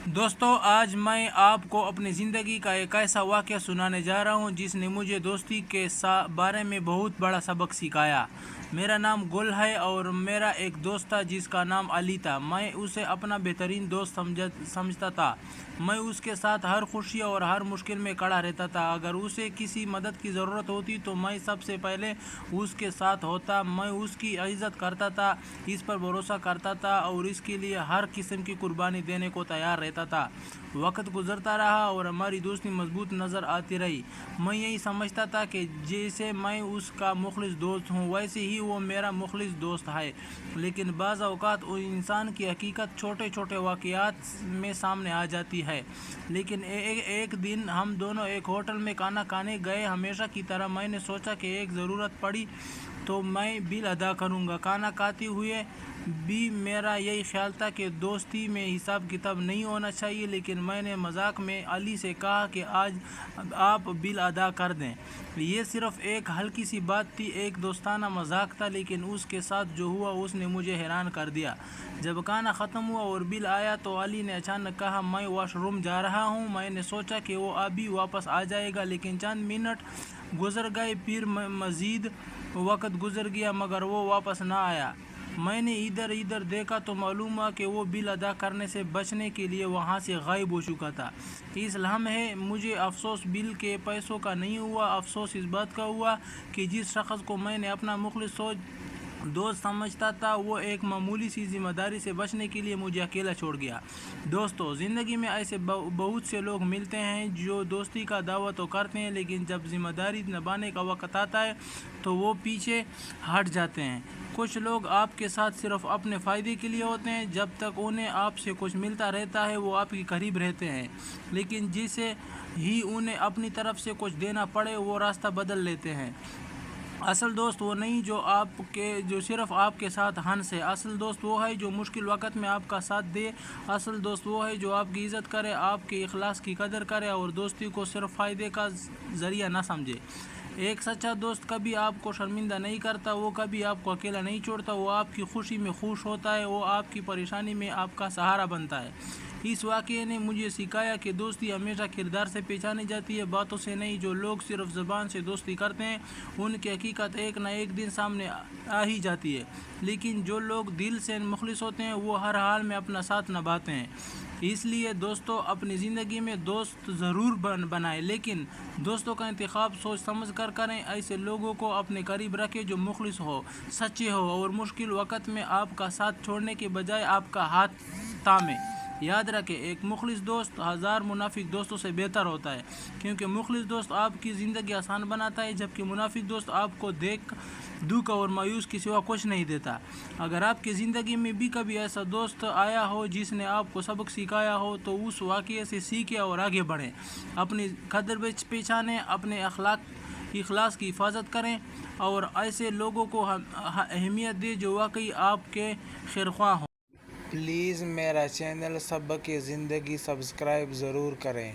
دوستو آج میں آپ کو اپنی زندگی کا ایک ایسا واقعہ سنانے جا رہا ہوں جس نے مجھے دوستی کے بارے میں بہت بڑا سبق سکھایا۔ میرا نام گل ہے اور میرا ایک دوست تھا جس کا نام علی تھا۔ میں اسے اپنا بہترین دوست سمجھتا تھا۔ میں اس کے ساتھ ہر خوشی اور ہر مشکل میں کھڑا رہتا تھا۔ اگر اسے کسی مدد کی ضرورت ہوتی تو میں سب سے پہلے اس کے ساتھ ہوتا۔ میں اس کی عزت کرتا تھا، اس پر بھروسہ کرتا تھا اور اس کے لیے ہر قسم کی قربانی دینے کو تیار رہتا تھا۔ وقت گزرتا رہا اور ہماری دوستی مضبوط نظر آتی رہی۔ میں یہی سمجھتا تھا کہ جیسے میں اس کا مخلص دوست ہوں ویسے ہی وہ میرا مخلص دوست ہے، لیکن بعض اوقات انسان کی حقیقت چھوٹے چھوٹے واقعات میں سامنے آ جاتی ہے۔ لیکن ایک دن ہم دونوں ایک ہوٹل میں کھانا کھانے گئے۔ ہمیشہ کی طرح میں نے سوچا کہ ایک ضرورت پڑی تو میں بل ادا کروں گا۔ کھانا کھاتے ہوئے بھی میرا یہی خیال تھا کہ دوستی میں حساب کتاب نہیں ہونا چاہیے، لیکن میں نے مذاق میں علی سے کہا کہ آج آپ بل ادا کر دیں۔ یہ صرف ایک ہلکی سی بات تھی، ایک دوستانہ مذاق تھا، لیکن اس کے ساتھ جو ہوا اس نے مجھے حیران کر دیا۔ جب کھانا ختم ہوا اور بل آیا تو علی نے اچانک کہا، میں واش روم جا رہا ہوں۔ میں نے سوچا کہ وہ ابھی واپس آ جائے گا، لیکن چند منٹ گزر گئے، پھر مزید وقت گزر گیا مگر وہ واپس نہ آیا۔ میں نے ادھر ادھر دیکھا تو معلوم ہوا کہ وہ بل ادا کرنے سے بچنے کے لیے وہاں سے غائب ہو چکا تھا۔ اس لمحے مجھے افسوس بل کے پیسوں کا نہیں ہوا، افسوس اس بات کا ہوا کہ جس شخص کو میں نے اپنا مخلص دوست سمجھتا تھا وہ ایک معمولی سی ذمہ داری سے بچنے کے لیے مجھے اکیلا چھوڑ گیا۔ دوستو، زندگی میں ایسے بہت سے لوگ ملتے ہیں جو دوستی کا دعویٰ تو کرتے ہیں، لیکن جب ذمہ داری نبھانے کا وقت آتا ہے تو وہ پیچھے ہٹ جاتے ہیں۔ کچھ لوگ آپ کے ساتھ صرف اپنے فائدے کے لیے ہوتے ہیں۔ جب تک انہیں آپ سے کچھ ملتا رہتا ہے وہ آپ کے قریب رہتے ہیں، لیکن جسے ہی انہیں اپنی طرف سے کچھ دینا پڑے وہ راستہ بدل لیتے ہیں۔ اصل دوست وہ نہیں جو صرف آپ کے ساتھ ہنسے۔ اصل دوست وہ ہے جو مشکل وقت میں آپ کا ساتھ دے۔ اصل دوست وہ ہے جو آپ کی عزت کرے، آپ کے اخلاص کی قدر کرے اور دوستی کو صرف فائدے کا ذریعہ نہ سمجھے۔ ایک سچا دوست کبھی آپ کو شرمندہ نہیں کرتا، وہ کبھی آپ کو اکیلا نہیں چھوڑتا، وہ آپ کی خوشی میں خوش ہوتا ہے، وہ آپ کی پریشانی میں آپ کا سہارا بنتا ہے۔ اس واقعے نے مجھے سکھایا کہ دوستی ہمیشہ کردار سے پہچانی جاتی ہے، باتوں سے نہیں۔ جو لوگ صرف زبان سے دوستی کرتے ہیں ان کی حقیقت ایک نہ ایک دن سامنے آ ہی جاتی ہے، لیکن جو لوگ دل سے مخلص ہوتے ہیں وہ ہر حال میں اپنا ساتھ نبھاتے ہیں۔ اس لیے دوستو، اپنی زندگی میں دوست ضرور بنائیں، لیکن دوستوں کا انتخاب سوچ سمجھ کر کریں۔ ایسے لوگوں کو اپنے قریب رکھیں جو مخلص ہو، سچے ہو اور مشکل وقت میں آپ کا ساتھ چھوڑنے کے بجائے آپ کا ہاتھ تھامیں۔ یاد رکھیں، ایک مخلص دوست ہزار منافق دوستوں سے بہتر ہوتا ہے، کیونکہ مخلص دوست آپ کی زندگی آسان بناتا ہے، جبکہ منافق دوست آپ کو دکھ اور مایوس کے سوا کچھ نہیں دیتا۔ اگر آپ کی زندگی میں بھی کبھی ایسا دوست آیا ہو جس نے آپ کو سبق سکھایا ہو تو اس واقعے سے سیکھیں اور آگے بڑھیں۔ اپنی قدر پہچانیں، اپنے اخلاص کی حفاظت کریں اور ایسے لوگوں کو اہمیت دیں جو واقعی آپ کے خیرخواہ ہوں۔ پلیز میرا چینل سبق زندگی سبسکرائب ضرور کریں۔